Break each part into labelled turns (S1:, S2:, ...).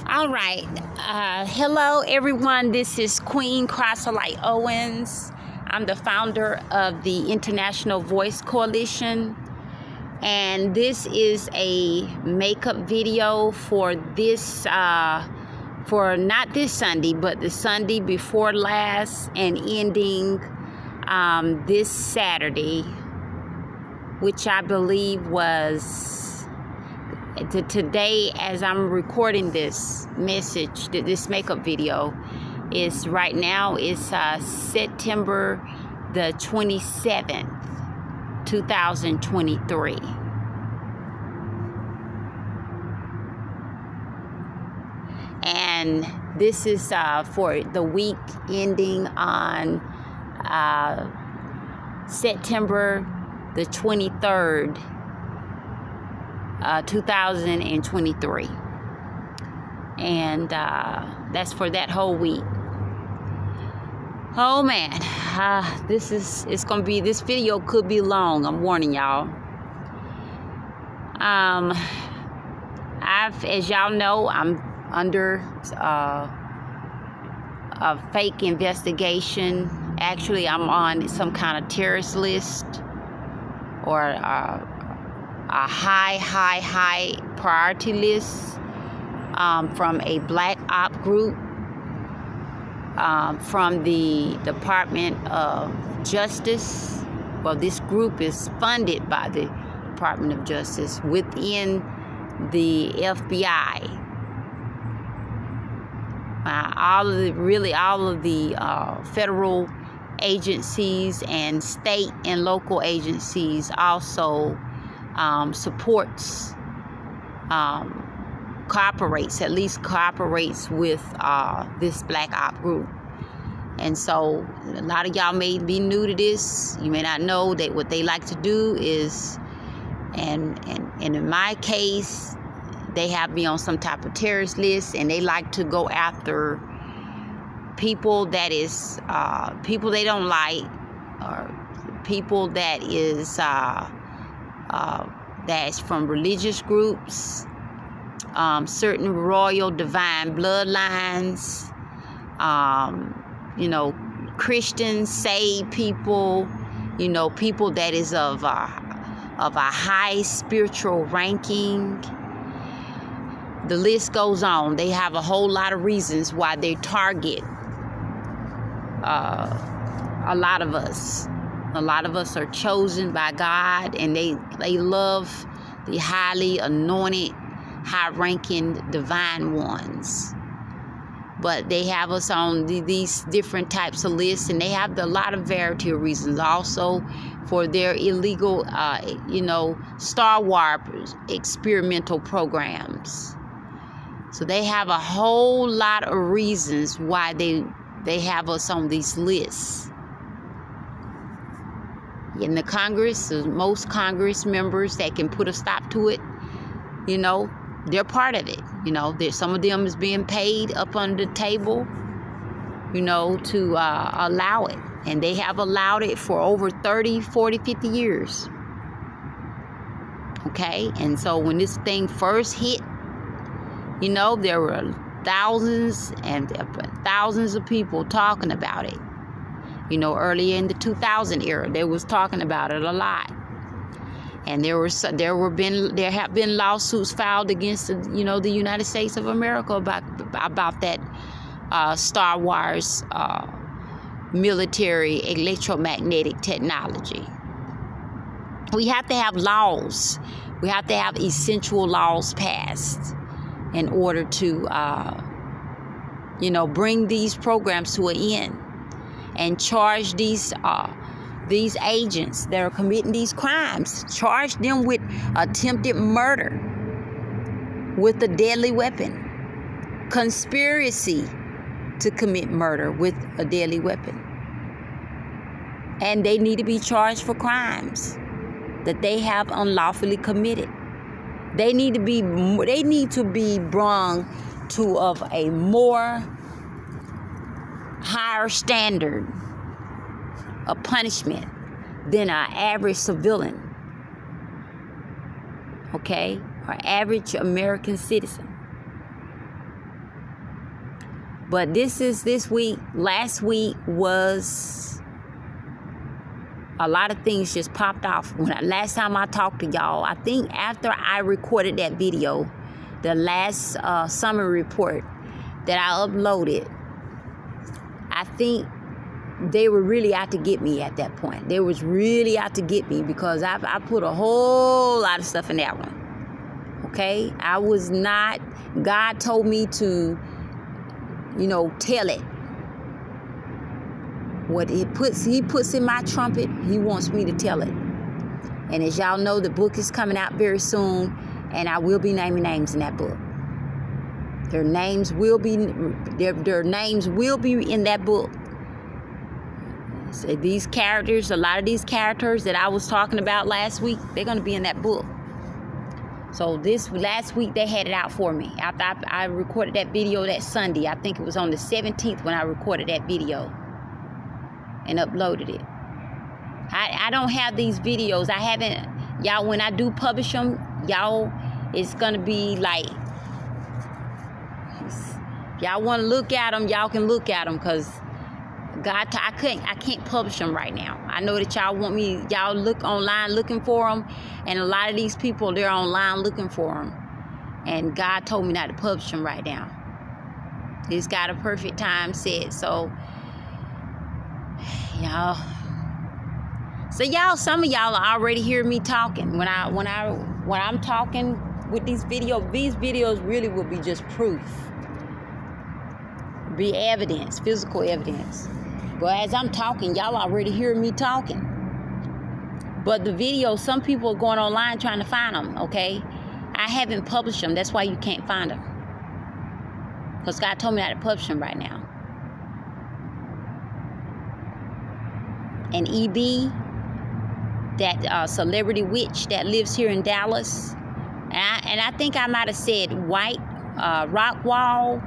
S1: All right. Hello, everyone. This is Queen Chrysolite Owens. I'm the founder of the International Voice Coalition. And this is a makeup video for this, for not this Sunday, but the Sunday before last and ending this Saturday, which I believe was today, as I'm recording this message, this makeup video, is right now is September the 27th, 2023. And this is for the week ending on September the 23rd, 2023, and that's for that whole week. Oh man, this video could be long. I'm warning y'all. As y'all know, I'm under a fake investigation. Actually, I'm on some kind of terrorist list, or a high priority list from a black op group from the Department of Justice. Well, this group is funded by the Department of Justice within the FBI. All of the federal agencies and state and local agencies also supports, cooperates with this black op group. And so a lot of y'all may be new to this. You may not know that what they like to do is, and in my case, they have me on some type of terrorist list, and they like to go after people that is people they don't like, or people that is that's from religious groups, certain royal divine bloodlines, Christians, saved people, people that is of a high spiritual ranking. The list goes on. They have a whole lot of reasons why they target a lot of us. A lot of us are chosen by God, and they love the highly anointed, high-ranking divine ones. But they have us on these different types of lists, and they have a lot of variety of reasons also for their illegal, Star Wars experimental programs. So they have a whole lot of reasons why they have us on these lists. In the Congress, most Congress members that can put a stop to it, they're part of it. Some of them is being paid up under the table, to allow it. And they have allowed it for over 30, 40, 50 years. Okay? And so when this thing first hit, there were thousands and thousands of people talking about it. Earlier in the 2000 era, they was talking about it a lot. And there have been lawsuits filed against the United States of America about that Star Wars military electromagnetic technology. We have to have laws. We have to have essential laws passed in order to, bring these programs to an end and charge these agents that are committing these crimes, charge them with attempted murder with a deadly weapon, conspiracy to commit murder with a deadly weapon. And they need to be charged for crimes that they have unlawfully committed. They need to be brung to of a more higher standard of punishment than an average civilian, okay, or average American citizen. But this week. Last week was a lot of things just popped off. Last time I talked to y'all, I think after I recorded that video, the last summer report that I uploaded, I think they were really out to get me at that point. They was really out to get me because I put a whole lot of stuff in that one. Okay? I was not, God told me to, tell it. What he puts in my trumpet, he wants me to tell it. And as y'all know, the book is coming out very soon, and I will be naming names in that book. Their names will be in that book. So these characters, a lot of these characters that I was talking about last week, they're going to be in that book. So last week they had it out for me. After I recorded that video that Sunday, I think it was on the 17th when I recorded that video and uploaded it. I don't have these videos. I haven't, y'all, when I do publish them, y'all, it's going to be like, y'all want to look at them, y'all can look at them, because God, I can't publish them right now. I know that y'all want me, y'all look online looking for them, and a lot of these people, they're online looking for them, and God told me not to publish them right now. He's got a perfect time set. So y'all, some of y'all are already hearing me talking. When I'm talking with these videos really will be just proof, be evidence, physical evidence. But as I'm talking, y'all already hearing me talking. But the videos, some people are going online trying to find them, okay? I haven't published them. That's why you can't find them. Because God told me not to publish them right now. And EB, that celebrity witch that lives here in Dallas, and I think I might have said White Rock Wall,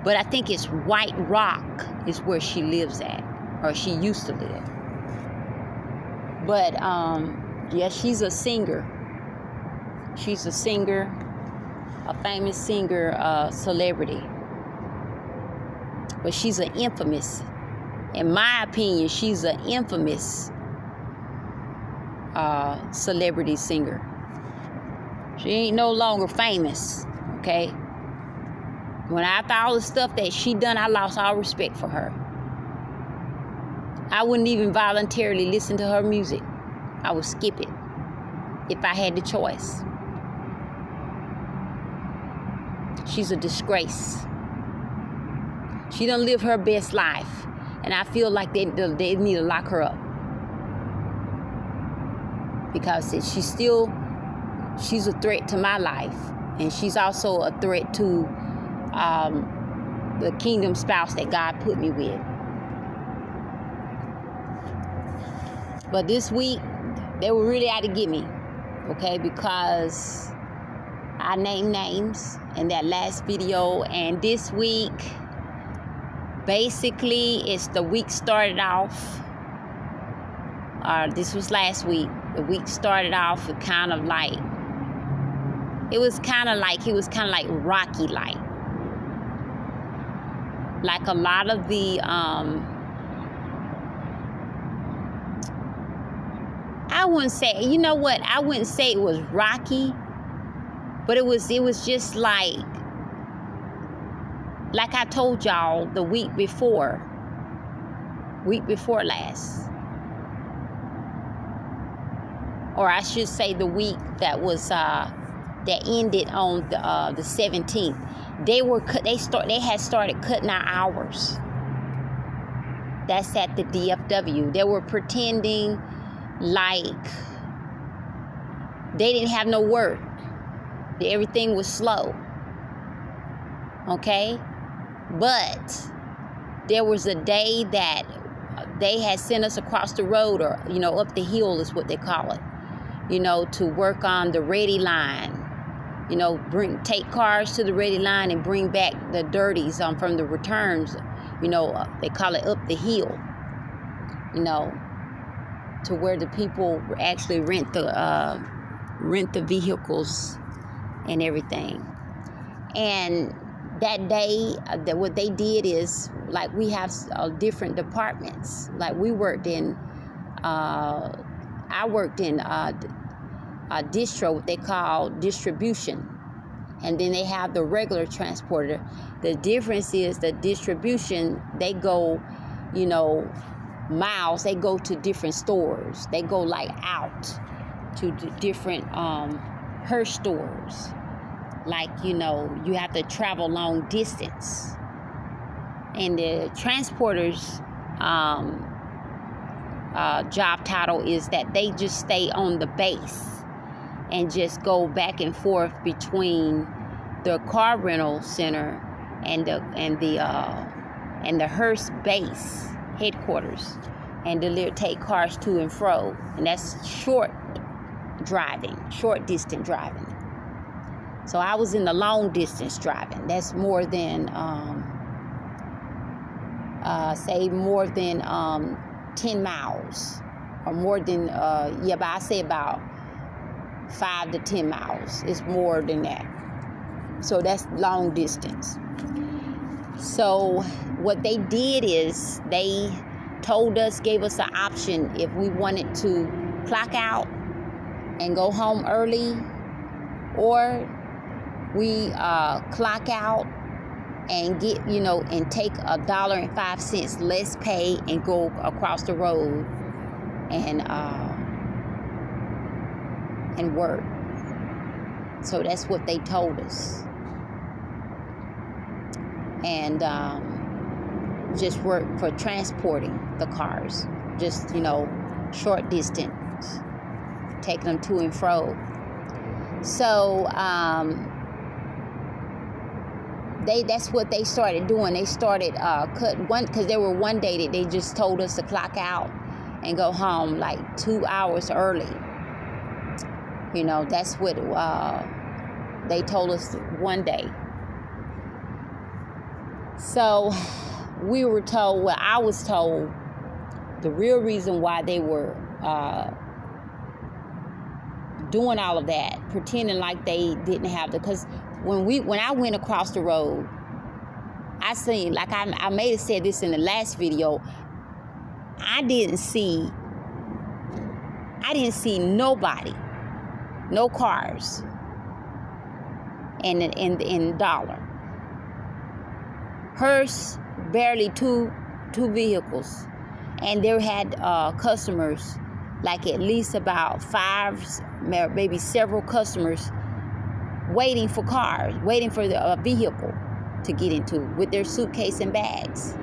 S1: but I think it's White Rock is where she lives at, or she used to live. But yeah, she's a singer. She's a singer, a famous singer, celebrity. But she's an infamous, in my opinion, she's an infamous celebrity singer. She ain't no longer famous, okay? When after all the stuff that she done, I lost all respect for her. I wouldn't even voluntarily listen to her music. I would skip it if I had the choice. She's a disgrace. She done live her best life, and I feel like they need to lock her up. Because she's a threat to my life, and she's also a threat to the kingdom spouse that God put me with. But this week, they were really out to get me, okay? Because I named names in that last video, and this week, basically, it's the week started off. This was last week. The week started off with kind of like, it was kind of like Rocky like. Like a lot of the, I wouldn't say, you know what? I wouldn't say it was Rocky, but it was just like I told y'all the week before last. Or I should say the week that was that ended on the 17th. They had started cutting our hours. That's at the DFW. They were pretending like they didn't have no work. Everything was slow. Okay? But there was a day that they had sent us across the road, or up the hill is what they call it, to work on the ready line. Take cars to the ready line and bring back the dirties from the returns. They call it up the hill. To where the people actually rent the vehicles and everything. And that day, what they did is, like, we have different departments. Like, we worked in, I worked in distro, what they call distribution. And then they have the regular transporter. The difference is the distribution, they go, you know, miles. They go to different stores. They go like out to different her stores. Like, you know, you have to travel long distance. And the transporters job title is that they just stay on the base and just go back and forth between the car rental center and the Hearst base headquarters, and take cars to and fro. And that's short distance driving. So I was in the long distance driving. That's more than more than 10 miles, or more than but I say about 5 to 10 miles. It's more than that. So that's long distance. So what they did is they told us, gave us an option if we wanted to clock out and go home early, or we clock out and get, you know, and take $1.05 less pay and go across the road and work. So that's what they told us. And just work for transporting the cars, just, you know, short distance, taking them to and fro. So that's what they started doing. They started cutting one, because there were one day that they just told us to clock out and go home like 2 hours early. You know, that's what they told us one day. So we were told, well, I was told the real reason why they were doing all of that, pretending like they didn't have because when I went across the road, I seen, like I may have said this in the last video, I didn't see nobody, no cars in Dollar. Hearst, barely two vehicles, and there had customers, like at least about 5, maybe several customers waiting for cars, waiting for the vehicle to get into with their suitcase and bags.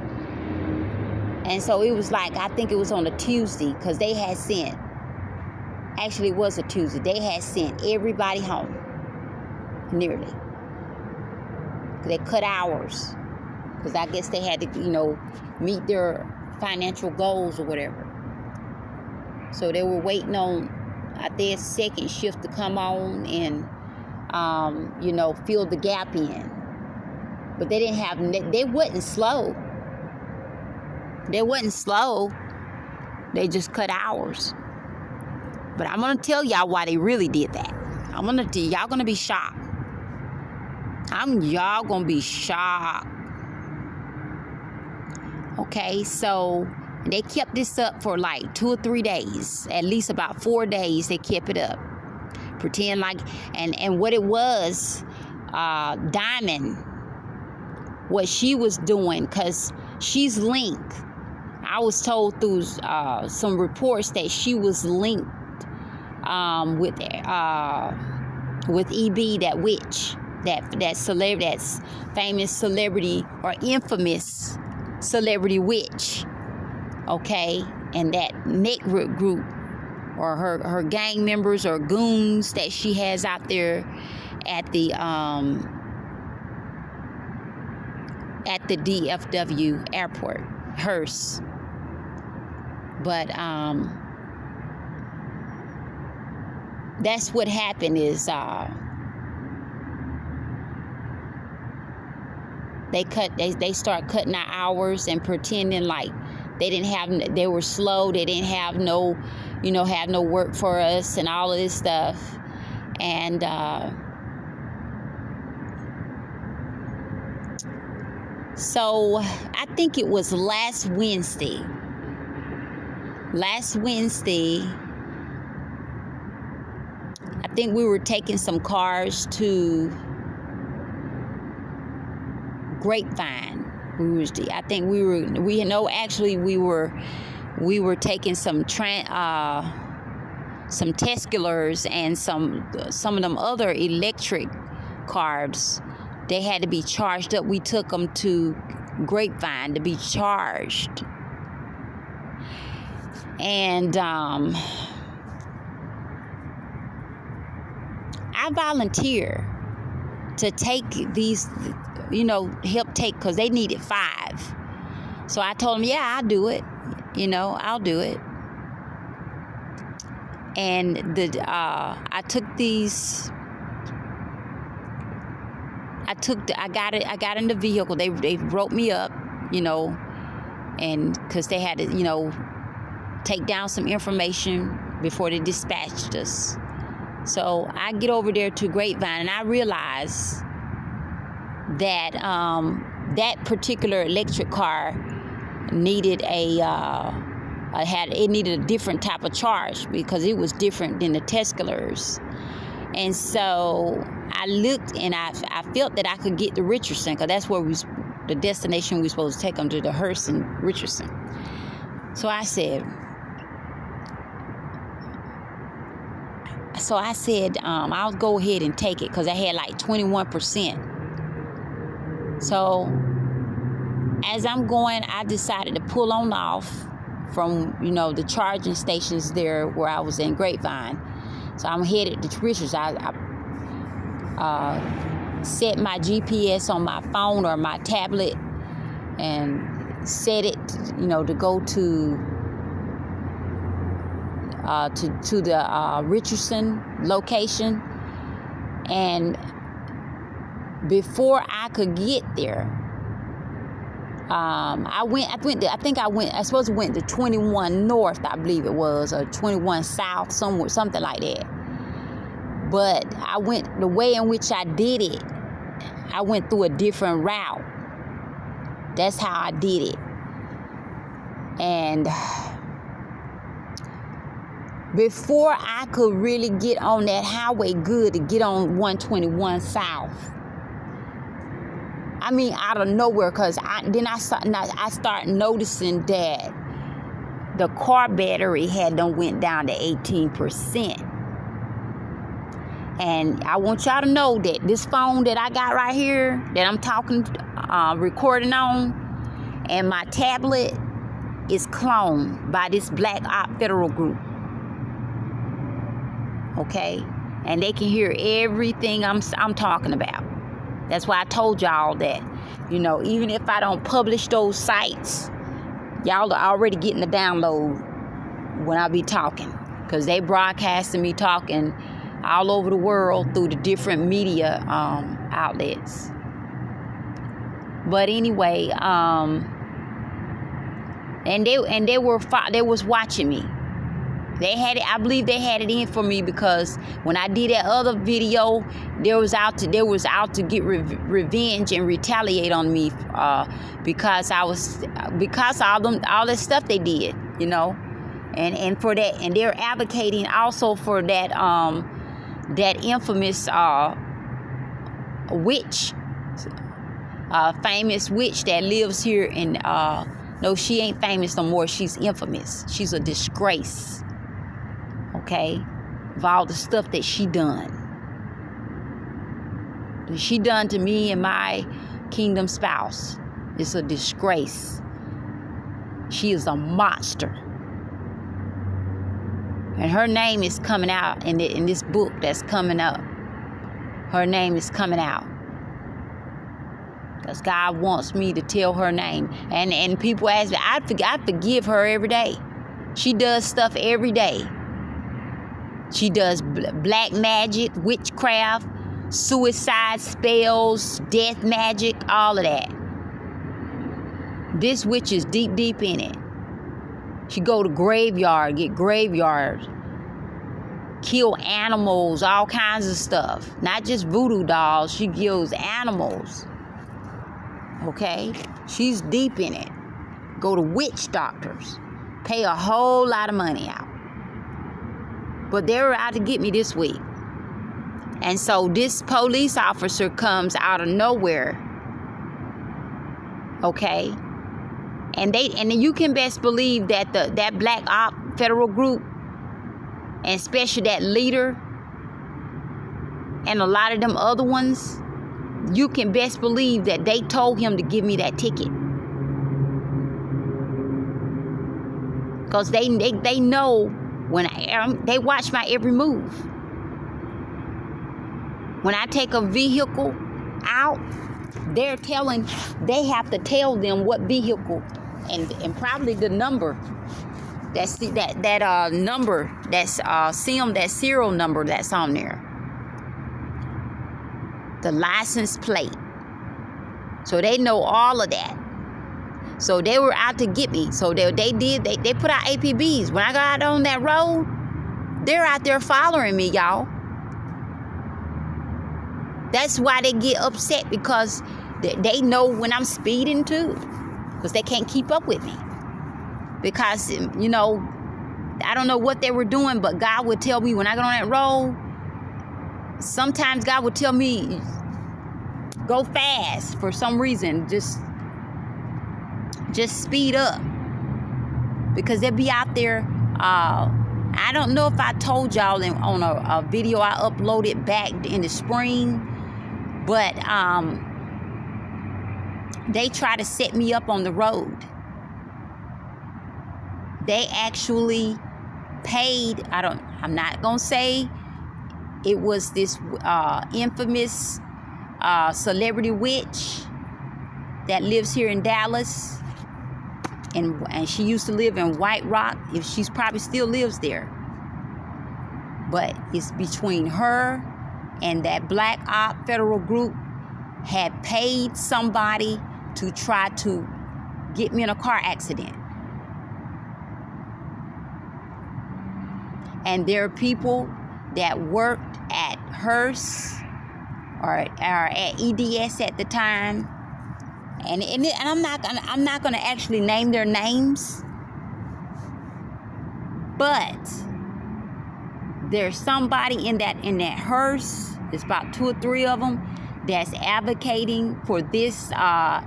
S1: And so it was like, I think it was on a Tuesday, because they had sent, actually it was a Tuesday, they had sent everybody home, nearly. They cut hours, because I guess they had to, you know, meet their financial goals or whatever. So they were waiting on their second shift to come on and, you know, fill the gap in. But they didn't have, they wasn't slow. They wasn't slow. They just cut hours. But I'm going to tell y'all why they really did that. I'm going to tell y'all, going to be shocked. Y'all going to be shocked. Okay, so they kept this up for like 2 or 3 days. At least about 4 days they kept it up. Pretend like, and what it was, Diamond, what she was doing, because she's linked. I was told through some reports that she was linked with EB, that witch, that celebrity, that's famous celebrity or infamous celebrity witch, okay, and that network group, or her gang members or goons that she has out there at the DFW airport, Hearst. But that's what happened is they start cutting our hours and pretending like they were slow, they didn't have no, you know, have no work for us and all of this stuff. And So I think it was last Wednesday. I think we were taking some cars to Grapevine. We were taking some Tesculars and some of them other electric cars. They had to be charged up. We took them to Grapevine to be charged. And I volunteer to take these, help take, because they needed 5. So I told them, yeah, I'll do it. I'll do it. And I took these. I got in the vehicle. They wrote me up, and because they had to, take down some information before they dispatched us. So I get over there to Grapevine, and I realize that that particular electric car needed needed a different type of charge because it was different than the Tesculars. And so I looked, and I felt that I could get to Richardson, because that's where the destination we were supposed to take them to, the Hearst and Richardson. So I said, I'll go ahead and take it, because I had like 21%. So as I'm going, I decided to pull on off from, the charging stations there where I was in Grapevine. So I'm headed to Richards. I set my GPS on my phone or my tablet and set it, to go to the Richardson location. And before I could get there, I suppose it went to 21 North, I believe it was, or 21 South, something like that. But the way in which I did it, I went through a different route. That's how I did it. And before I could really get on that highway good to get on 121 South, out of nowhere, because I start noticing that the car battery had went down to 18%. And I want y'all to know that this phone that I got right here, that I'm recording on, and my tablet is cloned by this Black Op Federal Group. Okay? And they can hear everything I'm talking about. That's why I told y'all that, even if I don't publish those sites, y'all are already getting the download when I be talking, because they broadcasting me talking all over the world through the different media outlets. But anyway, and they was watching me. They had it. I believe they had it in for me, because when I did that other video, they was out to get revenge and retaliate on me, because all that stuff they did, and for that, and they're advocating also for that that infamous witch, famous witch that lives here in no, she ain't famous no more. She's infamous. She's a disgrace. Okay, of all the stuff that she done to me and my kingdom spouse. It's a disgrace. She is a monster, and her name is coming out in this book that's coming up. Her name is coming out, because God wants me to tell her name. And people ask me, I forgive her every day. She does stuff every day. She does black magic, witchcraft, suicide spells, death magic, all of that. This witch is deep in it. She go to get graveyard, kill animals, all kinds of stuff. Not just voodoo dolls. She kills animals. Okay? She's deep in it. Go to witch doctors. Pay a whole lot of money out. But they were out to get me this week. And so this police officer comes out of nowhere. Okay? And you can best believe that that black op federal group, and especially that leader, and a lot of them other ones, you can best believe that they told him to give me that ticket. Because they know when they watch my every move. When I take a vehicle out, they have to tell them what vehicle and probably the number. That's that number, that's that serial number that's on there. The license plate. So they know all of that. So they were out to get me. So they put out APBs. When I got out on that road, they're out there following me, y'all. That's why they get upset, because they know when I'm speeding too. Because they can't keep up with me. Because, you know, I don't know what they were doing, but God would tell me when I got on that road, sometimes God would tell me, go fast for some reason. Just speed up. Because they'll be out there. I don't know if I told y'all on a video I uploaded back in the spring. But they try to set me up on the road. They actually paid, I'm not going to say it was this infamous celebrity witch that lives here in Dallas. And she used to live in White Rock. If she's probably still lives there. But it's between her and that black op federal group had paid somebody to try to get me in a car accident. And there are people that worked at Hearst or at EDS at the time. And I'm not gonna actually name their names. But there's somebody in that Hearst, there's about 2 or 3 of them, that's advocating for this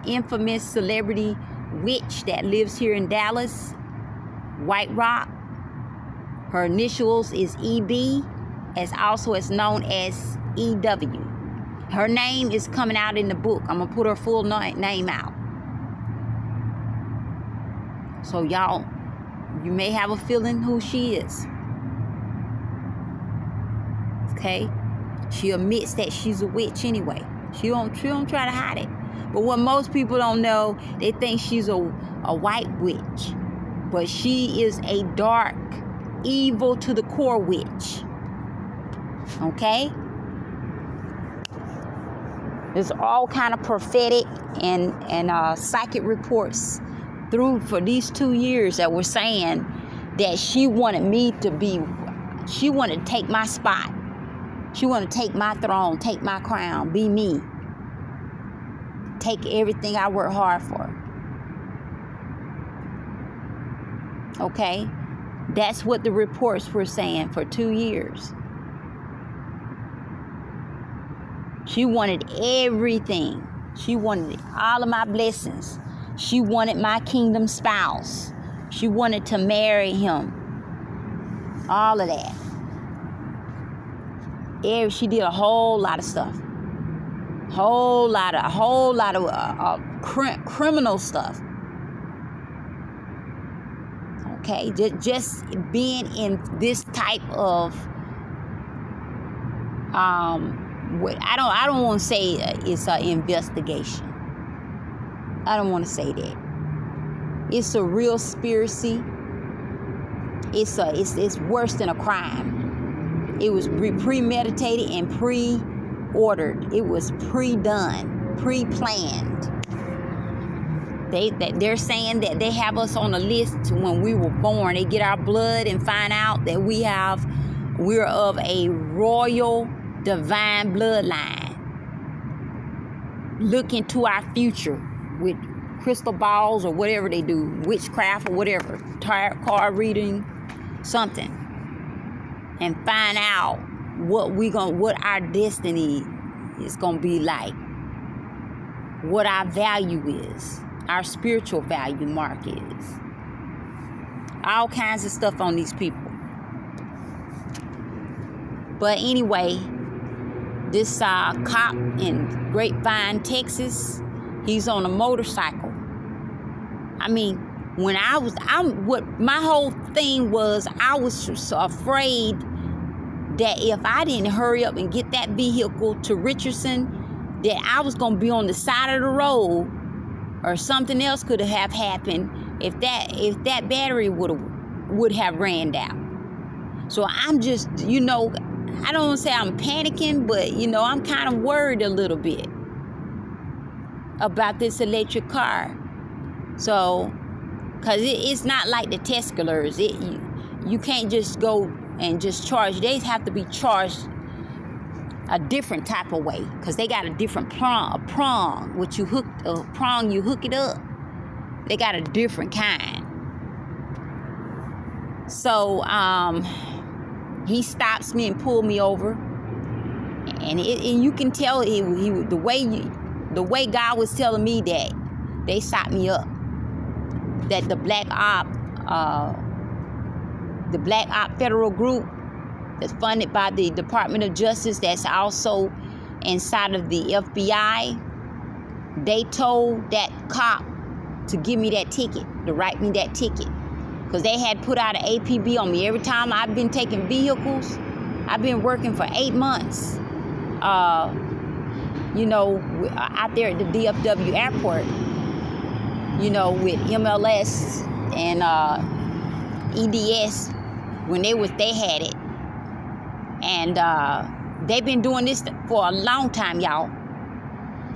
S1: infamous celebrity witch that lives here in Dallas, White Rock. Her initials is EB, as also is known as EW. Her name is coming out in the book. I'm gonna put her full name out. So y'all, you may have a feeling who she is. Okay? She admits that she's a witch anyway. She don't try to hide it. But what most people don't know, they think she's a white witch. But she is a dark, evil to the core witch. Okay? There's all kind of prophetic and psychic reports for these 2 years that were saying that she wanted to take my spot. She wanted to take my throne, take my crown, be me. Take everything I work hard for. Okay? That's what the reports were saying for 2 years. She wanted everything. She wanted all of my blessings. She wanted my kingdom spouse. She wanted to marry him. All of that. She did a whole lot of stuff. A whole lot of criminal stuff. Okay, just being in this type of I don't want to say it's an investigation. I don't want to say that. It's a real conspiracy. It's worse than a crime. It was premeditated and pre-ordered. It was pre-done, pre-planned. They're saying that they have us on a list when we were born. They get our blood and find out that we're of a royal divine bloodline. Look into our future. with crystal balls or whatever they do, witchcraft or whatever, tarot card reading, something, and find out what our destiny is gonna be like, what our value is, our spiritual value mark is. All kinds of stuff on these people. But anyway, this cop in Grapevine, Texas, he's on a motorcycle. I mean, when my whole thing was, I was so afraid that if I didn't hurry up and get that vehicle to Richardson, that I was going to be on the side of the road, or something else could have happened if that battery would have ran out. So I'm just, I don't want to say I'm panicking, but, I'm kind of worried a little bit about this electric car. So, because it's not like the Teslas. You can't just go and just charge. They have to be charged a different type of way, because they got a different prong, which you hook it up. They got a different kind. So, he stops me and pulled me over, and you can tell the way God was telling me that they stopped me up, that the Black Op federal group that's funded by the Department of Justice, that's also inside of the FBI, they told that cop to give me that ticket, to write me that ticket. Because they had put out an APB on me. Every time I've been taking vehicles, I've been working for 8 months, out there at the DFW airport, with MLS and EDS, when they had it. And they've been doing this for a long time, y'all.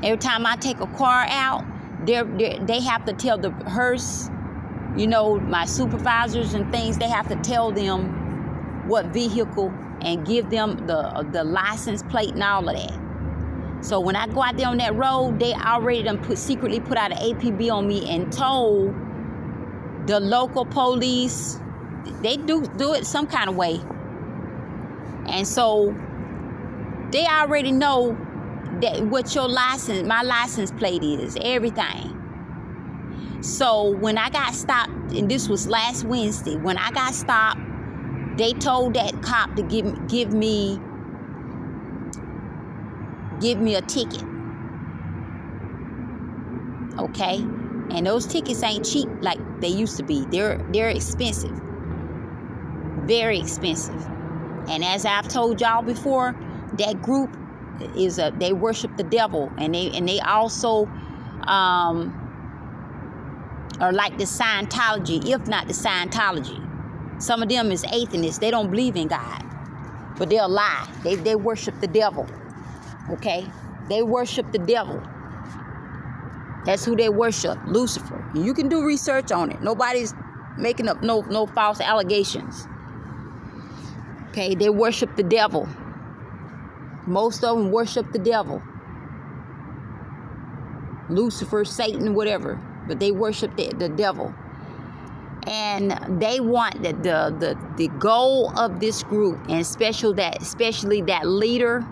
S1: Every time I take a car out, they have to tell the hearse, my supervisors and things, they have to tell them what vehicle and give them the license plate and all of that. So when I go out there on that road, they already secretly put out an APB on me and told the local police. They do it some kind of way. And so they already know that what my license plate is, everything. So when I got stopped, and this was last Wednesday, when I got stopped, they told that cop to give me a ticket. Okay? And those tickets ain't cheap like they used to be. They're expensive. Very expensive. And as I've told y'all before, that group they worship the devil, and they also are like the Scientology, if not the Scientology. Some of them is atheists. They don't believe in God, but they'll lie. They worship the devil. Okay? They worship the devil. That's who they worship, Lucifer. You can do research on it. Nobody's making up no false allegations. Okay? They worship the devil. Most of them worship the devil. Lucifer, Satan, whatever. But they worship the devil. And they want the goal of this group, and especially that leader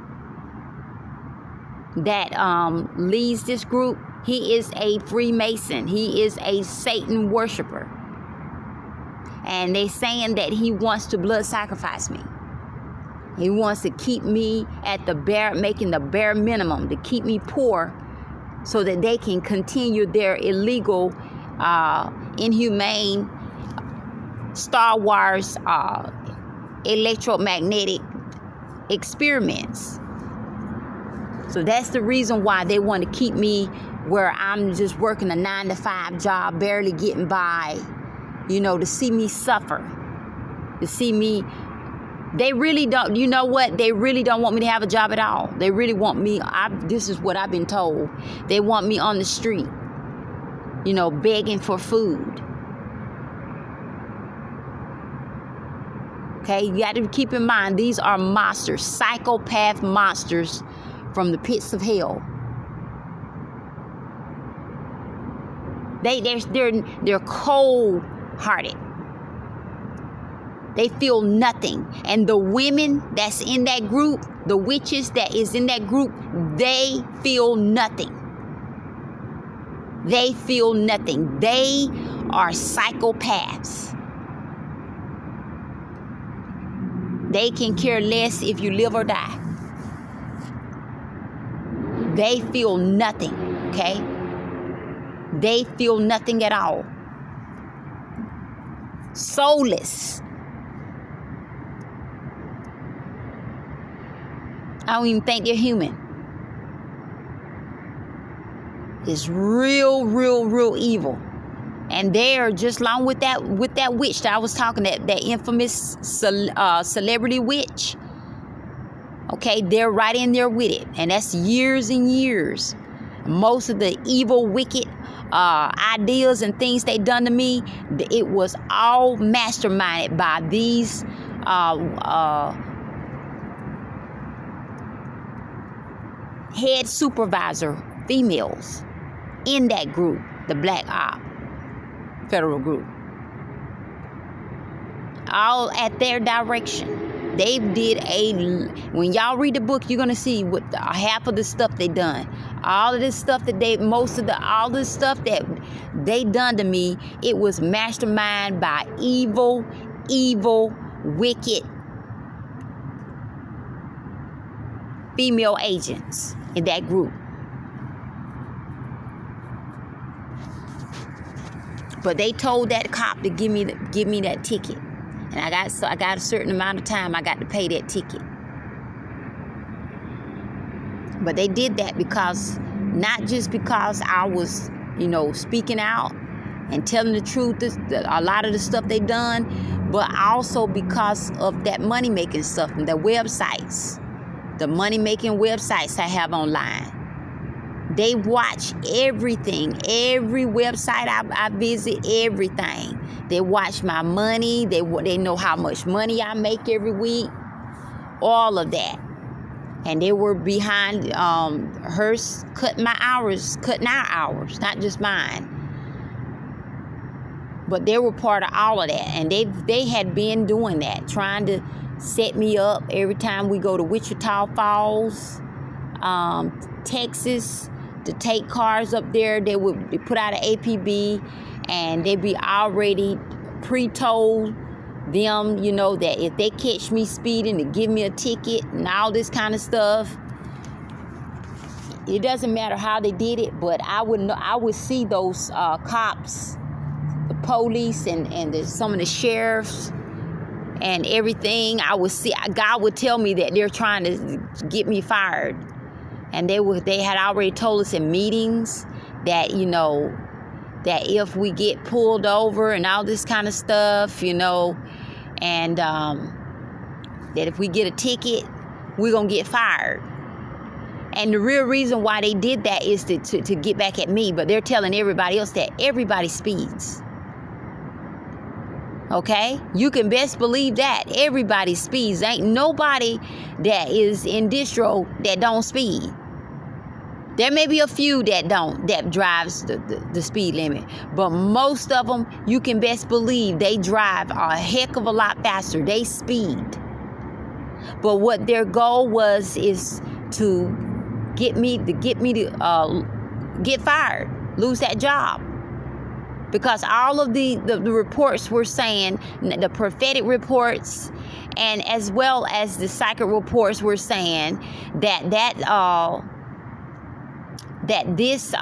S1: that leads this group, he is a Freemason. He is a Satan worshiper. And they saying that he wants to blood sacrifice me. He wants to keep me at making the bare minimum, to keep me poor, so that they can continue their illegal, inhumane, Star Wars electromagnetic experiments. So that's the reason why they want to keep me where I'm just working a 9-to-5 job, barely getting by, to see me suffer, to see me. They really don't, they really don't want me to have a job at all. They really want me, this is what I've been told. They want me on the street, begging for food. Okay, you got to keep in mind, these are monsters, psychopath monsters from the pits of hell. They're cold-hearted. They feel nothing. And the women that's in that group, the witches that is in that group, they feel nothing. They feel nothing. They are psychopaths. They can care less if you live or die. They feel nothing, okay? They feel nothing at all. Soulless. I don't even think they're human. It's real evil. And they're just along with that witch that I was talking, that infamous celebrity witch. Okay, they're right in there with it. And that's years and years. Most of the evil, wicked ideas and things they done to me, it was all masterminded by these head supervisor females in that group, the Black Op Federal Group. All at their direction. They did when y'all read the book, you're going to see what half of the stuff they done. All of this stuff that all this stuff that they done to me, it was masterminded by evil, wicked female agents in that group. But they told that cop to give me that ticket. And I got a certain amount of time I got to pay that ticket. But they did that because, not just because I was, speaking out and telling the truth, a lot of the stuff they done, but also because of that money-making stuff and the websites, the money-making websites I have online. They watch everything, every website I visit, everything. They watch my money. They know how much money I make every week, all of that. And they were behind hers, cutting our hours, not just mine. But they were part of all of that, and they had been doing that, trying to set me up every time we go to Wichita Falls, Texas, to take cars up there. They would put out an APB, and they'd be already pre-told them, that if they catch me speeding, to give me a ticket and all this kind of stuff. It doesn't matter how they did it, but I would see those cops, the police, and some of the sheriffs and everything. I would see. God would tell me that they're trying to get me fired. And they had already told us in meetings that, that if we get pulled over and all this kind of stuff, and that if we get a ticket, we're going to get fired. And the real reason why they did that is to get back at me. But they're telling everybody else that everybody speeds. Okay? You can best believe that. Everybody speeds. Ain't nobody that is in distro that don't speed. There may be a few that drives the speed limit. But most of them, you can best believe they drive a heck of a lot faster. They speed. But what their goal is to get me to get fired, lose that job. Because all of the reports were saying, the prophetic reports and as well as the psychic reports were saying that this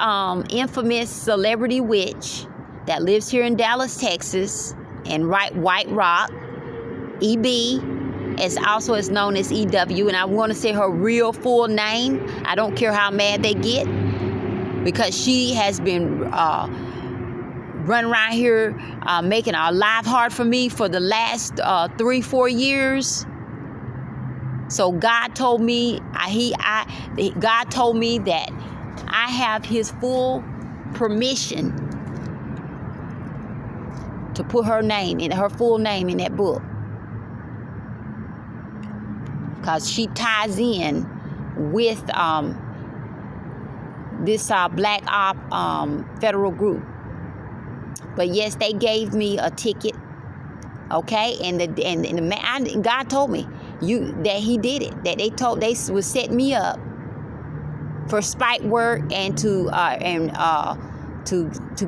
S1: infamous celebrity witch that lives here in Dallas, Texas, in White Rock, EB, is also is known as EW, and I want to say her real full name. I don't care how mad they get, because she has been running around here making our life hard for me for the last 3-4 years. So God told me, God told me that I have His full permission to put her full name in that book, because she ties in with this Black Op Federal Group. But yes, they gave me a ticket. Okay, and the man, God told me that He did it. That they would set me up for spite work and to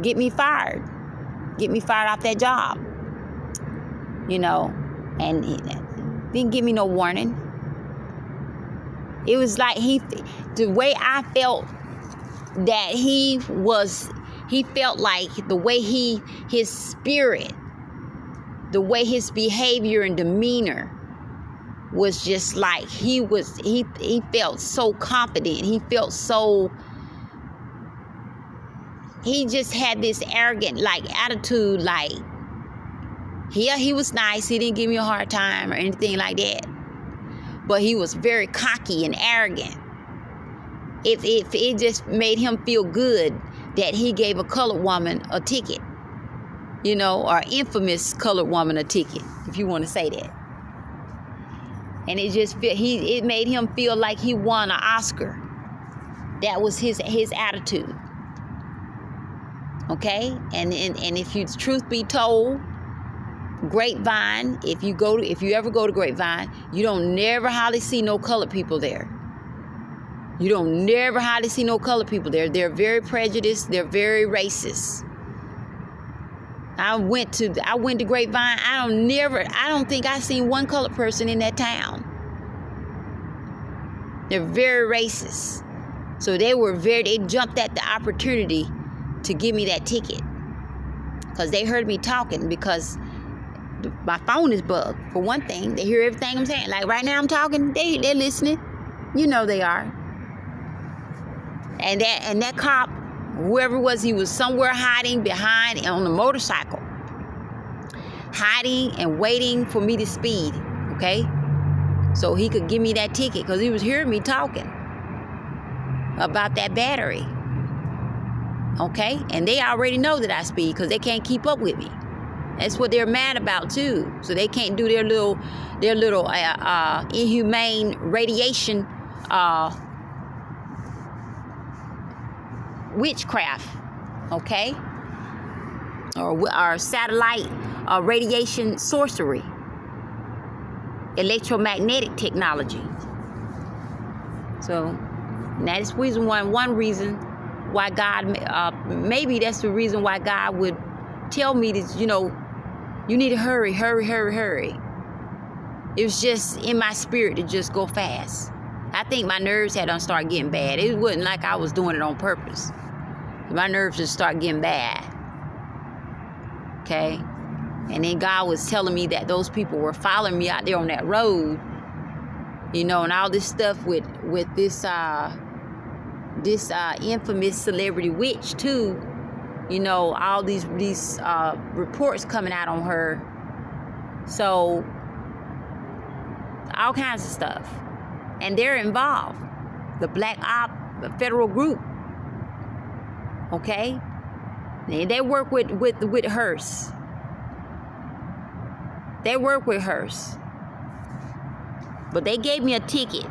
S1: get me fired off that job. You know, and he didn't give me no warning. It was like the way I felt that he felt like the way his spirit, the way his behavior and demeanor was just like he felt so confident. He felt so, he just had this arrogant like attitude, like, yeah, he was nice. He didn't give me a hard time or anything like that. But he was very cocky and arrogant. It just made him feel good that he gave a colored woman a ticket, you know, or infamous colored woman a ticket, if you want to say that. And it made him feel like he won an Oscar. That was his attitude. Okay, and if you, truth be told, Grapevine, if you ever go to Grapevine, you don't never hardly see no colored people there. You don't never hardly see no colored people there. They're very prejudiced. They're very racist. I went to Grapevine. I don't think I seen one colored person in that town. They're very racist. So they jumped at the opportunity to give me that ticket. Because they heard me talking, because my phone is bugged. For one thing, they hear everything I'm saying. Like right now I'm talking, they're listening. You know they are. And that cop, whoever it was, he was somewhere hiding behind on the motorcycle. Hiding and waiting for me to speed, okay? So he could give me that ticket, because he was hearing me talking about that battery. Okay? And they already know that I speed, because they can't keep up with me. That's what they're mad about too. So they can't do their little inhumane radiation witchcraft, okay? Or satellite radiation sorcery, electromagnetic technology. So that's one reason why God, maybe that's the reason why God would tell me this, you know, you need to hurry. It was just in my spirit to just go fast. I think my nerves had to start getting bad. It wasn't like I was doing it on purpose. My nerves just started getting bad. Okay? And then God was telling me that those people were following me out there on that road. You know, and all this stuff with this infamous celebrity witch too. You know, all these reports coming out on her. So, all kinds of stuff. And they're involved. The Black Op Federal Group. Okay? They work with Hearst. They work with Hearst. But they gave me a ticket.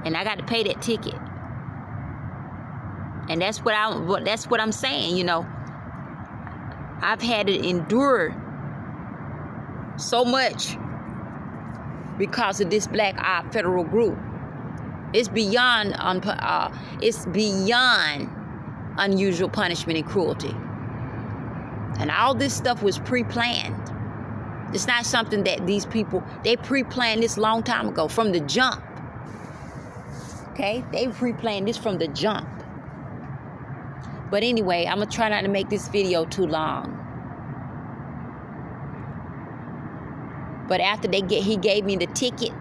S1: And I got to pay that ticket. And that's what I'm saying, you know. I've had to endure so much because of this Black Op Federal Group. It's beyond unusual punishment and cruelty. And all this stuff was pre-planned. It's not something that these people, they pre-planned this long time ago, from the jump. Okay? They pre-planned this from the jump. But anyway, I'm going to try not to make this video too long. But after he gave me the ticket,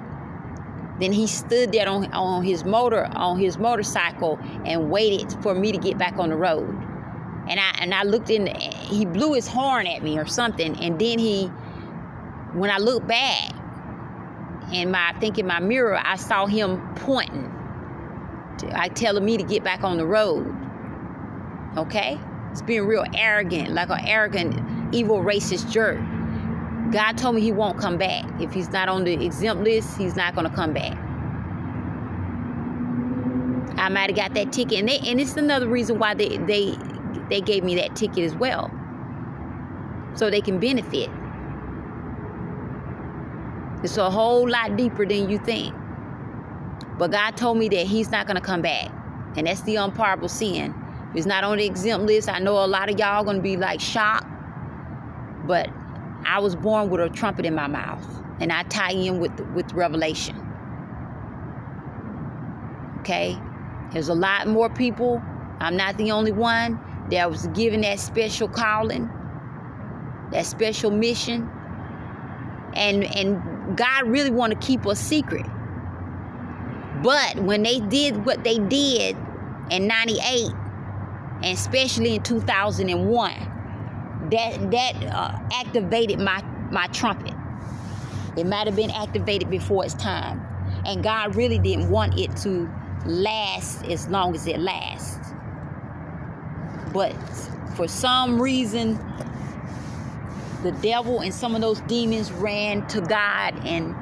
S1: then he stood there on his motorcycle and waited for me to get back on the road. And I looked in, he blew his horn at me or something, and then when I looked back in my mirror, I saw him pointing, telling me to get back on the road. Okay? It's being real arrogant, like an arrogant, evil, racist jerk. God told me he won't come back. If he's not on the exempt list, he's not going to come back. I might have got that ticket. And it's another reason why they gave me that ticket as well. so they can benefit. It's a whole lot deeper than you think. But God told me that he's not going to come back. And that's the unpardonable sin. It's not on the exempt list. I know a lot of y'all going to be like shocked. But I was born with a trumpet in my mouth. And I tie in with Revelation. Okay? There's a lot more people. I'm not the only one that was given that special calling. That special mission. And God really want to keep us secret. But when they did what they did in 98, and especially in 2001, that activated my trumpet. It might have been activated before its time. And God really didn't want it to last as long as it lasts. But for some reason, the devil and some of those demons ran to God, and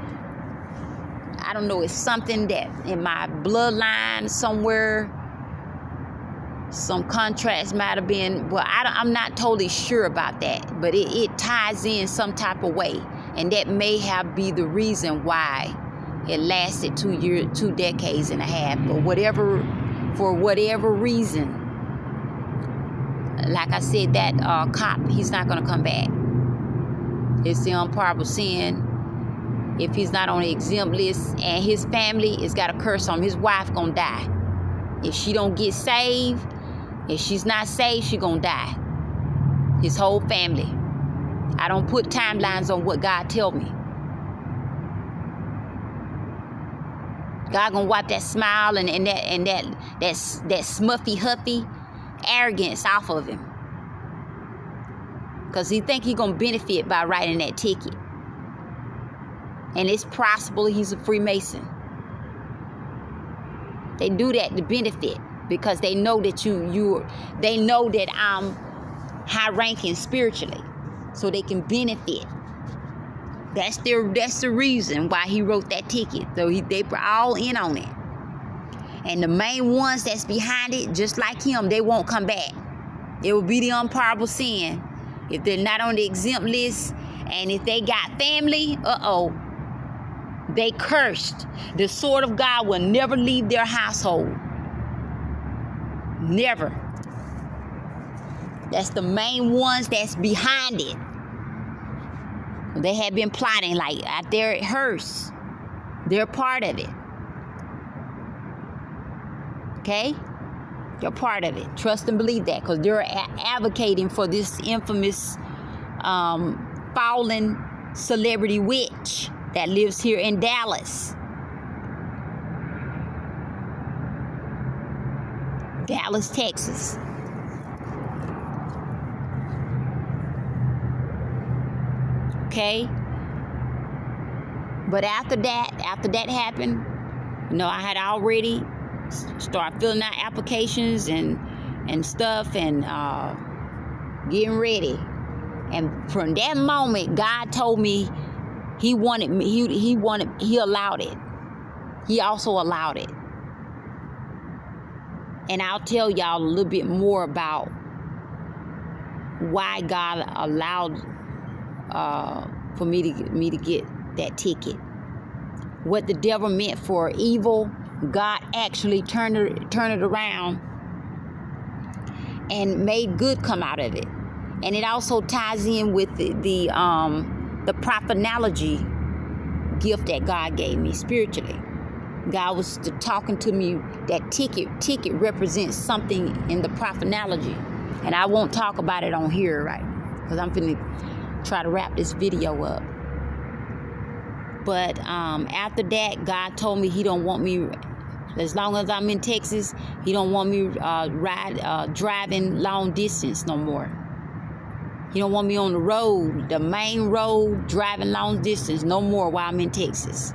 S1: I don't know, it's something that in my bloodline somewhere, some contracts might have been, well, I'm not totally sure about that, but it ties in some type of way, and that may have been the reason why it lasted 2 decades and a half. But for whatever reason, like I said, that cop, he's not going to come back. It's the unpardonable sin. If he's not on the exempt list, and his family has got a curse on him, his wife gonna die. If she don't get saved, if she's not saved, she gonna die. His whole family. I don't put timelines on what God tell me. God gonna wipe that smile and that smuffy huffy arrogance off of him, because he think he gonna benefit by writing that ticket. And it's possible he's a Freemason. They do that to benefit, because they know that they know that I'm high ranking spiritually, so they can benefit. That's the reason why he wrote that ticket. So they were all in on it. And the main ones that's behind it, just like him, they won't come back. It will be the unpardonable sin. If they're not on the exempt list, and if they got family, they cursed. The sword of God will never leave their household. Never. That's the main ones that's behind it. They have been plotting, like out there at Hearst. They're part of it. Okay? They're part of it. Trust and believe that, because they're advocating for this infamous fallen celebrity witch that lives here in Dallas. Dallas, Texas. Okay? But after that happened, I had already started filling out applications and stuff, and getting ready. And from that moment, God told me He allowed it. He also allowed it. And I'll tell y'all a little bit more about why God allowed for me to get that ticket. What the devil meant for evil, God actually turned it around and made good come out of it. And it also ties in with the prophenology gift that God gave me spiritually. God was talking to me that ticket represents something in the prophenology. And I won't talk about it on here, right? Because I'm finna try to wrap this video up. But after that, God told me He don't want me, as long as I'm in Texas, He don't want me driving long distance no more. He don't want me on the road, the main road, driving long distance no more while I'm in Texas.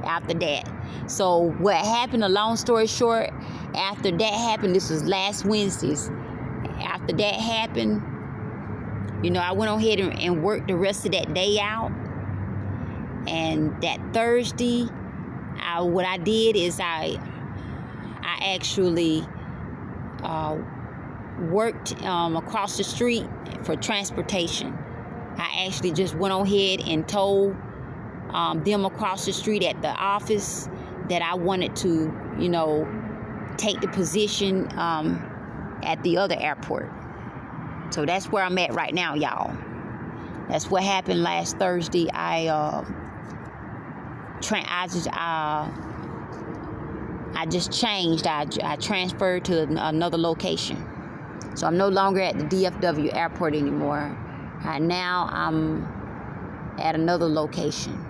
S1: After that. So what happened, a long story short, after that happened, this was last Wednesdays. After that happened, I went on ahead and worked the rest of that day out. And that Thursday, what I did is I actually worked across the street for transportation. I actually just went on ahead and told them across the street at the office that I wanted to, take the position at the other airport. So that's where I'm at right now, y'all. That's what happened last Thursday. I just changed. I transferred to another location. So I'm no longer at the DFW airport anymore. Now I'm at another location.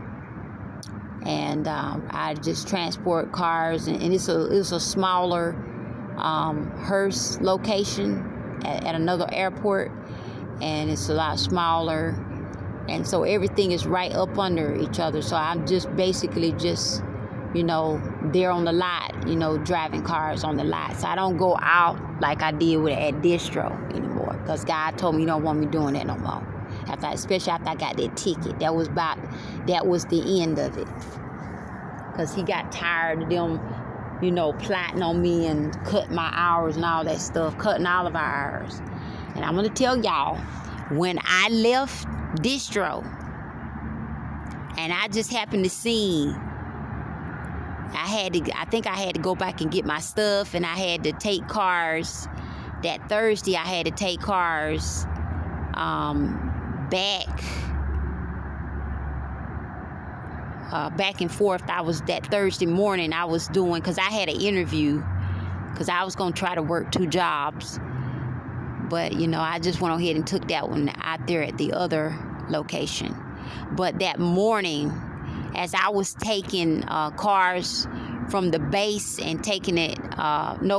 S1: And I just transport cars, and it's a smaller Hearst location at another airport, and it's a lot smaller, and so everything is right up under each other. So I'm just basically just there on the lot, driving cars on the lot. So I don't go out like I did at Distro anymore, because God told me He don't want me doing that no more. Especially after I got that ticket. That was the end of it. Because He got tired of them, plotting on me and cutting my hours and all that stuff, cutting all of our hours. And I'm going to tell y'all, when I left Distro, and I just happened to see, I think I had to go back and get my stuff, and I had to take cars. That Thursday, I had to take cars back and forth. That Thursday morning I was doing, because I had an interview, because I was going to try to work 2 jobs, but I just went ahead and took that one out there at the other location. But that morning, as I was taking cars from the base and taking it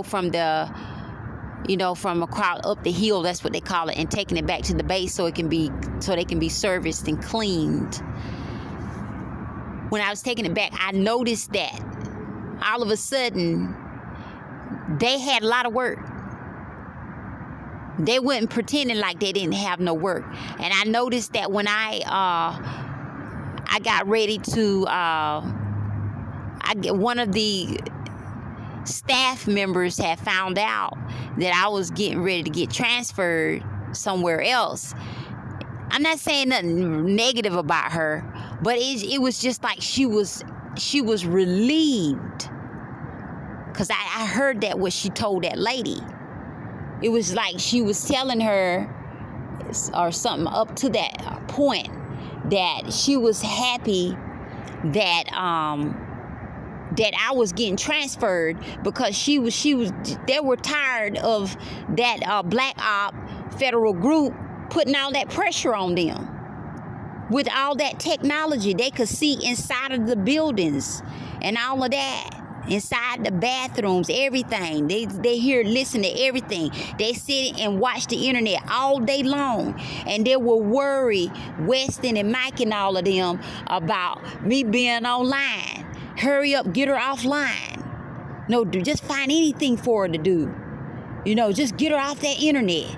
S1: from across up the hill, that's what they call it, and taking it back to the base so they can be serviced and cleaned. When I was taking it back, I noticed that all of a sudden they had a lot of work. They wasn't pretending like they didn't have no work. And I noticed that when I got ready to, one of the staff members had found out that I was getting ready to get transferred somewhere else. I'm not saying nothing negative about her, but it was just like she was relieved, because I heard that what she told that lady. It was like she was telling her or something up to that point that she was happy that I was getting transferred, because they were tired of that black op federal group putting all that pressure on them. With all that technology, they could see inside of the buildings and all of that, inside the bathrooms, everything. They listen to everything. They sit and watch the internet all day long, and they will worry Weston and Mike and all of them about me being online. Hurry up, get her offline. No, just find anything for her to do. Just get her off that internet.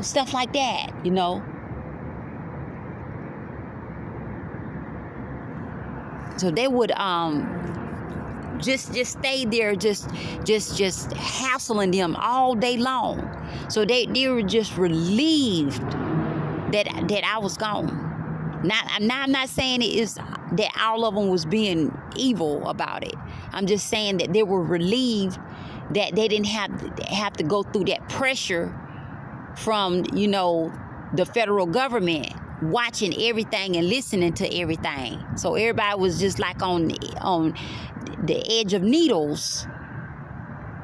S1: Stuff like that, So they would just stay there, just hassling them all day long. So they were just relieved that I was gone. I'm not saying it is that all of them was being evil about it. I'm just saying that they were relieved that they didn't have to go through that pressure from the federal government, watching everything and listening to everything. So everybody was just like on the edge of needles,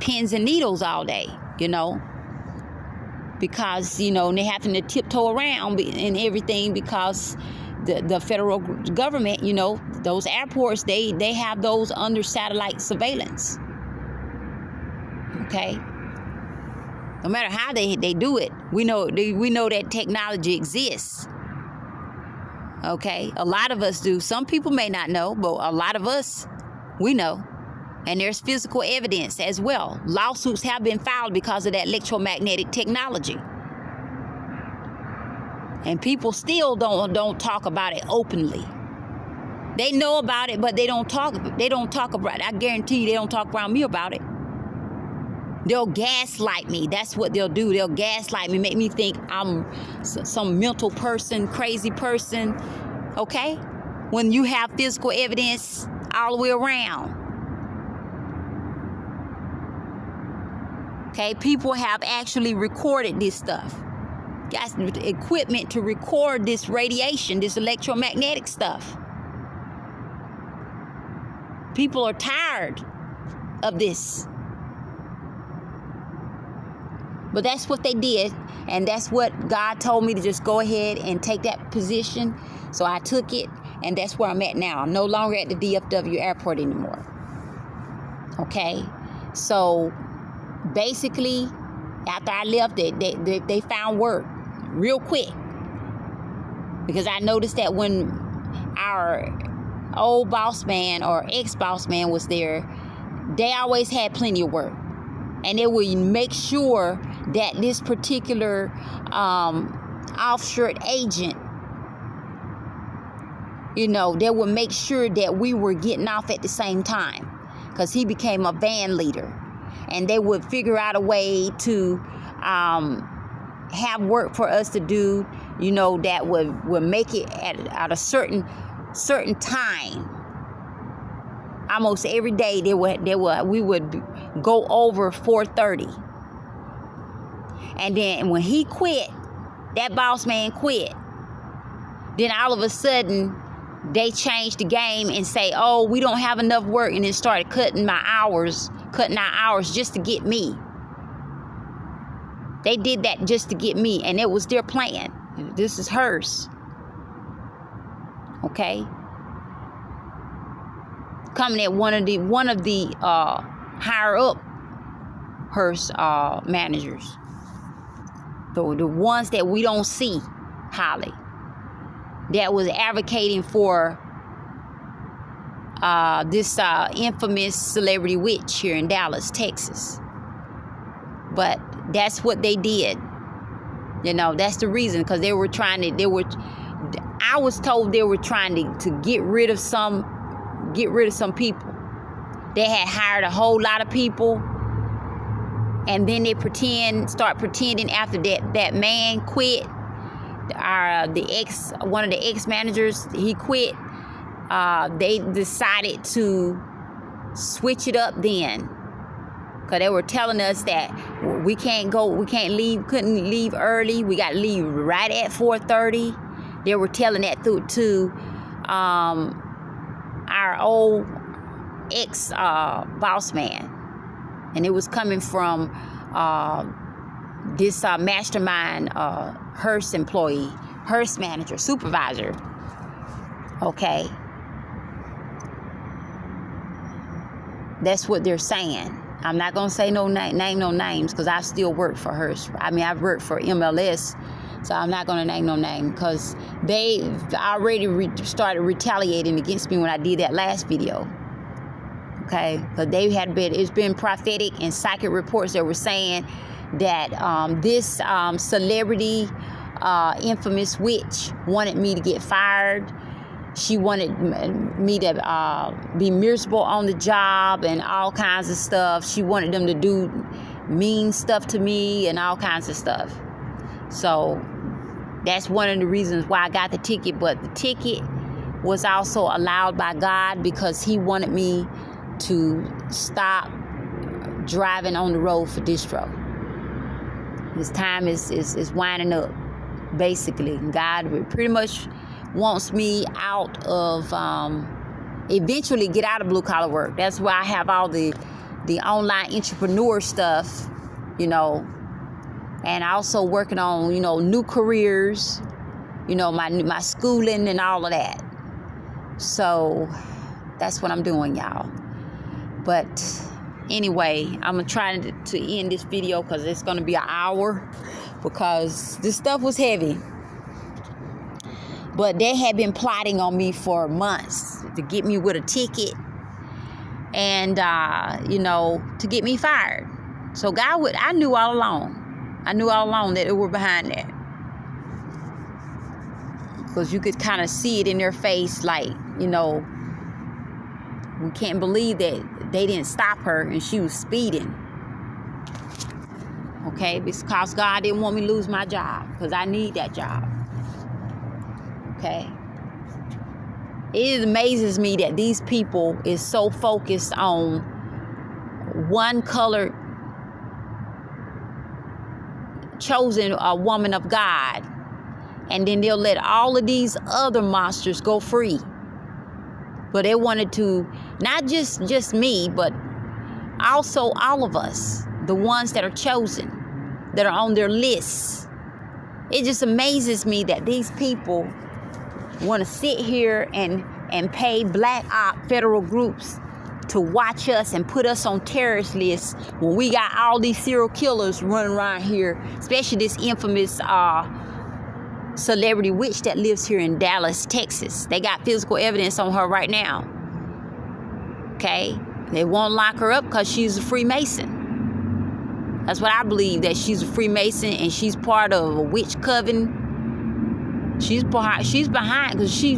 S1: pins and needles all day, because they having to tiptoe around and everything, because the federal government, those airports, they have those under satellite surveillance. Okay. No matter how they do it, we know that technology exists. Okay, a lot of us do. Some people may not know, but a lot of us, we know. And there's physical evidence as well. Lawsuits have been filed because of that electromagnetic technology. And people still don't talk about it openly. They know about it, but they don't talk about it. I guarantee you they don't talk around me about it. They'll gaslight me. That's what they'll do. They'll gaslight me, make me think I'm some mental person, crazy person, okay? When you have physical evidence all the way around. Okay, people have actually recorded this stuff. Got equipment to record this radiation, this electromagnetic stuff. People are tired of this. But that's what they did, and that's what God told me to just go ahead and take that position. So I took it, and that's where I'm at now. I'm no longer at the DFW airport anymore. Okay? So basically, after I left, they found work real quick. Because I noticed that when our old boss man or ex-boss man was there, they always had plenty of work. And they would make sure that this particular offshore agent, you know, they would make sure that we were getting off at the same time, because he became a van leader. And they would figure out a way to have work for us to do, you know, that would make it at a certain time. Almost every day we would go over 4:30. And then when he quit, that boss man quit, then all of a sudden they changed the game and say, oh, we don't have enough work, and then started cutting our hours just to get me. They did that just to get me, and it was their plan. This is hers. Okay? Coming at one of the higher up Hearst managers, the ones that we don't see, Holly, that was advocating for this infamous celebrity witch here in Dallas, Texas. But that's what they did. You know, that's the reason, because I was told they were trying to get rid of some people. They had hired a whole lot of people, and then they start pretending after that man quit. One of the ex-managers, he quit. They decided to switch it up then, because they were telling us that we couldn't leave early. We got to leave right at 4:30. They were telling that to our old ex-boss man. And it was coming from this mastermind Hearst employee, Hearst manager, supervisor. Okay. That's what they're saying. I'm not going to say no names, because I still work for Hearst. I mean, I've worked for MLS, so I'm not going to name no name, because they already started retaliating against me when I did that last video. Okay, but it's been prophetic and psychic reports that were saying that this celebrity infamous witch wanted me to get fired. She wanted me to be miserable on the job and all kinds of stuff. She wanted them to do mean stuff to me and all kinds of stuff. So that's one of the reasons why I got the ticket. But the ticket was also allowed by God, because he wanted me to stop driving on the road for distro. This time is winding up, basically. God pretty much wants me out of, eventually get out of blue collar work. That's why I have all the online entrepreneur stuff, you know, and also working on, you know, new careers, you know, my schooling and all of that. So that's what I'm doing, y'all. But anyway, I'm going to try to end this video, because it's going to be an hour, because this stuff was heavy. But they had been plotting on me for months to get me with a ticket and, you know, to get me fired. So I knew all along. I knew all along that they were behind that. Because you could kind of see it in their face, like, you know, we can't believe that they didn't stop her and she was speeding. Okay, because God didn't want me to lose my job, because I need that job. Okay. It amazes me that these people is so focused on one colored chosen woman of God, and then they'll let all of these other monsters go free. But they wanted to, not just me, but also all of us, the ones that are chosen, that are on their lists. It just amazes me that these people want to sit here and pay black op federal groups to watch us and put us on terrorist lists when we got all these serial killers running around here, especially this infamous celebrity witch that lives here in Dallas, Texas. They got physical evidence on her right now. Okay? They won't lock her up because she's a Freemason. That's what I believe, that she's a Freemason and she's part of a witch coven. She's behind because she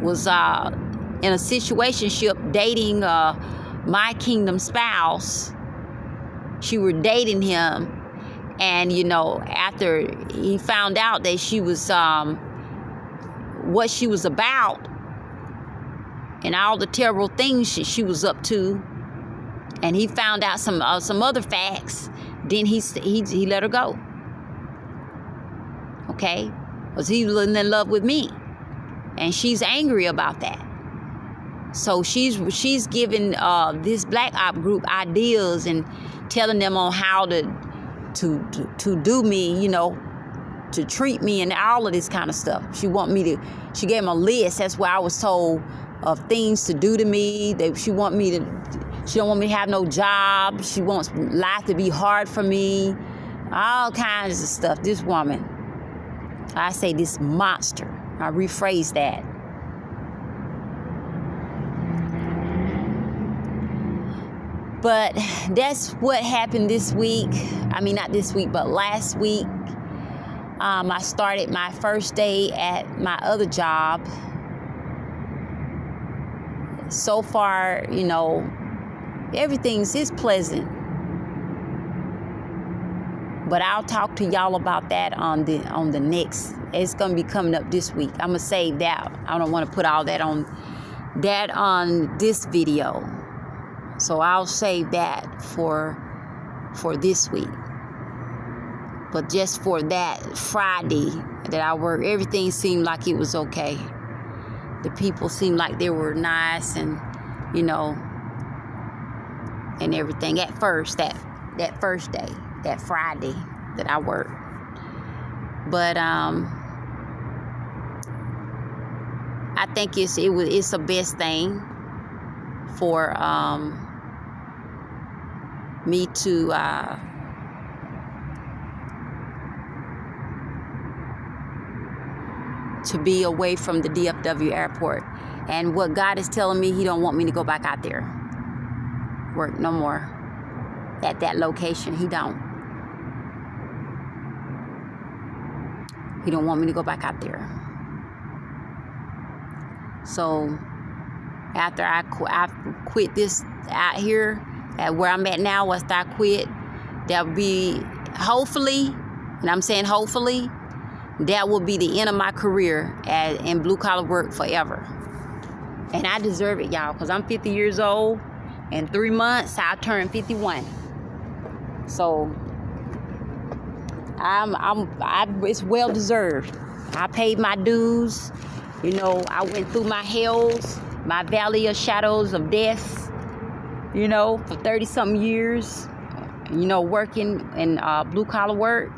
S1: was in a situationship dating my kingdom spouse. She were dating him, and after he found out that she was what she was about and all the terrible things she was up to, and he found out some other facts, then he let her go. Okay, because he was in love with me, and she's angry about that. So she's giving this black op group ideas and telling them on how to do me, to treat me and all of this kind of stuff. She gave them a list. That's why I was told of things to do to me. She don't want me to have no job. She wants life to be hard for me. All kinds of stuff. This woman, I say this monster. I rephrase that. But that's what happened this week. I mean, not this week, but last week. I started my first day at my other job. So far, everything's pleasant. But I'll talk to y'all about that on the next. It's gonna be coming up this week. I'm gonna save that. I don't want to put all that on this video. So I'll save that for this week. But just for that Friday that I worked, everything seemed like it was okay. The people seemed like they were nice and, and everything. At first, that first day, that Friday that I worked. But I think it's the best thing for me to be away from the DFW airport. And what God is telling me, He don't want me to go back out there, work no more at that location. He don't want me to go back out there. So after I quit this out here at where I'm at now, once I quit, that will be hopefully, and I'm saying hopefully, that will be the end of my career in blue collar work forever. And I deserve it, y'all, because I'm 50 years old. In 3 months, I'll turn 51. So it's well deserved. I paid my dues. I went through my hells, my valley of shadows of death, for 30-something years, working in blue collar work.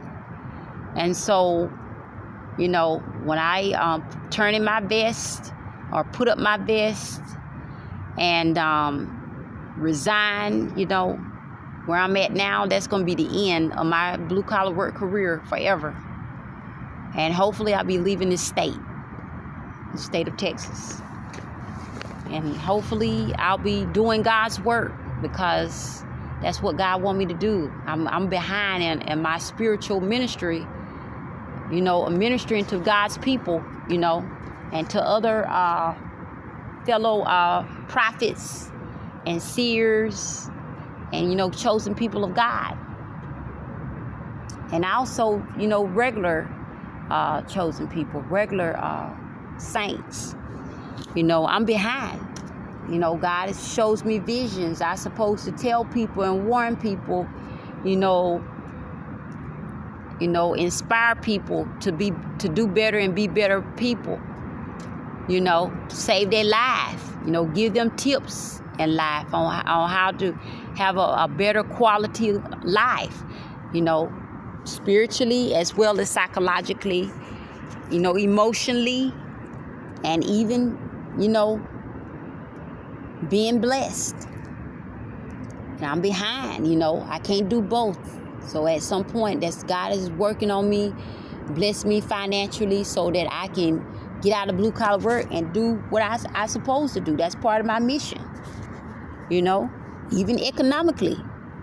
S1: And so, when I turn in my vest or put up my vest and resign, where I'm at now, that's going to be the end of my blue collar work career forever. And hopefully I'll be leaving this state, the state of Texas. And hopefully I'll be doing God's work, because that's what God wants me to do. I'm behind in my spiritual ministry, ministering to God's people, and to other fellow prophets and seers and, chosen people of God. And also, regular chosen people, regular saints. I'm behind. God shows me visions. I'm supposed to tell people and warn people, inspire people to do better and be better people. Save their life. Give them tips in life on how to have a better quality life. Spiritually as well as psychologically, emotionally, and even, being blessed. And I'm behind, I can't do both. So at some point, God is working on me, bless me financially so that I can get out of blue collar work and do what I supposed to do. That's part of my mission. Even economically,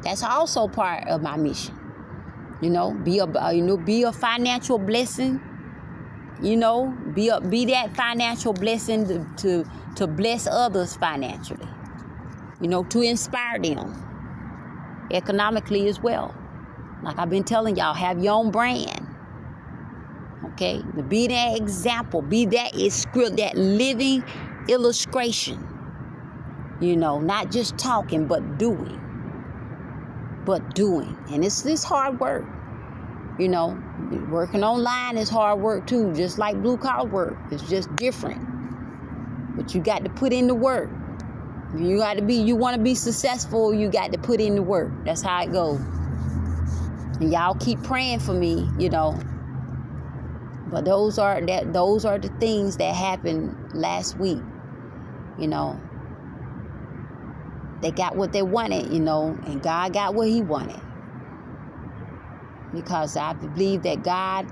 S1: that's also part of my mission. Be a financial blessing. Be that financial blessing to bless others financially. To inspire them economically as well. Like I've been telling y'all, have your own brand. Okay? To be that example, be that script, that living illustration. Not just talking, but doing. And it's hard work. Working online is hard work too, just like blue collar work. It's just different. But you got to put in the work. You want to be successful, you got to put in the work. That's how it goes. And y'all keep praying for me, But those are the things that happened last week. They got what they wanted, and God got what he wanted. Because I believe that God,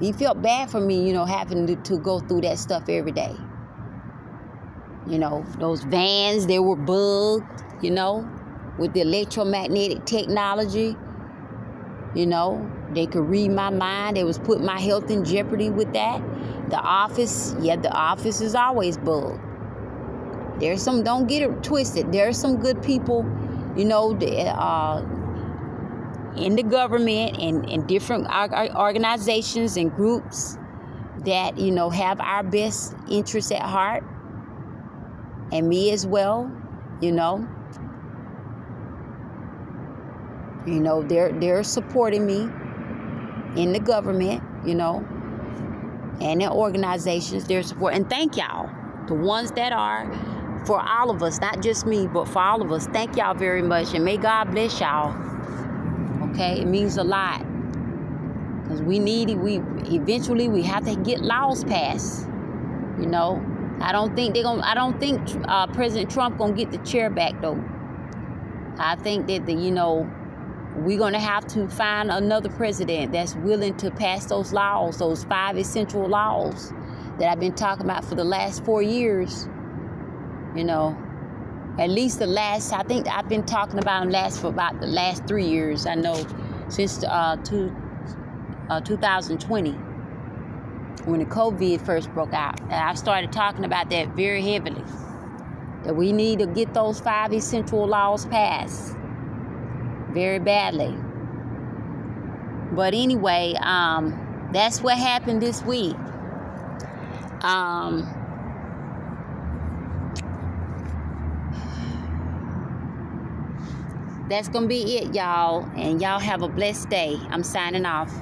S1: he felt bad for me, having to go through that stuff every day. Those vans, they were bugged, with the electromagnetic technology. They could read my mind. They was putting my health in jeopardy with that. The office is always bugged. Don't get it twisted. There's some good people, in the government and different organizations and groups that, have our best interests at heart. And me as well, they're supporting me in the government, and in organizations. They're supporting. And thank y'all, the ones that are, for all of us, not just me, but for all of us. Thank y'all very much, and may God bless y'all. Okay, it means a lot, because we eventually have to get laws passed. I don't think President Trump gonna get the chair back though. I think that we're gonna have to find another president that's willing to pass those laws, those 5 essential laws that I've been talking about for the last 4 years. At least I think I've been talking about them for about the last 3 years. I know since 2020. When the COVID first broke out. And I started talking about that very heavily. That we need to get those 5 essential laws passed. Very badly. But anyway, that's what happened this week. That's going to be it, y'all. And y'all have a blessed day. I'm signing off.